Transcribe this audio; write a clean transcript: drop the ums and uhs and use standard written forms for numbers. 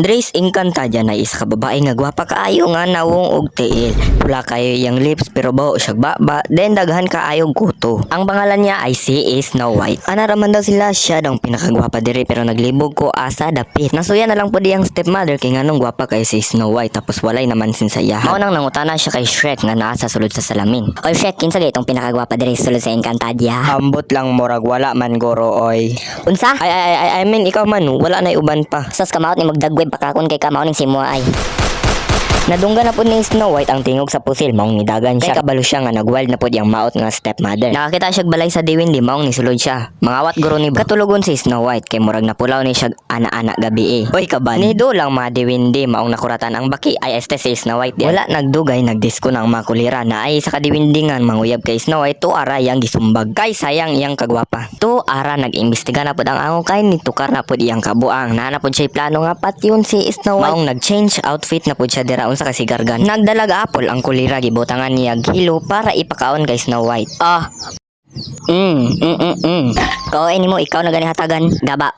Dres Encantadia na isa ka babae nga gwapa kaayo nga nawong og tiil. Pula kayo yang lips pero baho siya baba, then daghan kaayong kuto. Ang pangalan niya ay si Snow White. Ana raman daw sila siya daw pinakagwapa diri pero naglibog ko asa dapit. Nasuya na lang po diyang stepmother kay nganong gwapa kay si Snow White tapos walay naman sinsayahan. Mao nang nangutana siya kay Shrek nga naa sa sulod sa salamin. Oy Shrek, kinsa gaytong pinakagwapa diri sulod sa Encantadia? Ambot lang morag wala man goro oy. Unsa? I mean ikaw man wala na uban pa. Sos kamaot ni magdagweb pakakon kay kamaot ning simua ay. Nadunggan na po ni Snow White ang tingog sa pusil maong nidagan siya. Kay kabalo siya nga nagwild na po diyang maot nga stepmother. Nakakita siya balay sa diwindi maong nisulod siya. Mangawat guro ni katulogon si Snow White kay murag napulaw ni siya ana-ana gabi Oy kaban. Nido lang mga diwindi maong nakuratan ang baki ay este si Snow White. Wala nagdugay nagdisko ng mga kulira na ay sa kadiwindingan manguyab kay Snow White to ara yang gisumbag. Kay sayang iyang kagwapa. To ara nag-imbestiga na pud ang angong kay nitukar na pud iyang kabuang. Nana pud siya plano nga patyon si Snow White. Maong nag-change outfit na pud siya dira sa kasigargan. Nagdalag apol ang kulira gibutangan niya hilo para ipakaon kay Snow White. Ko ini mo ikaw na gani hatagan gaba.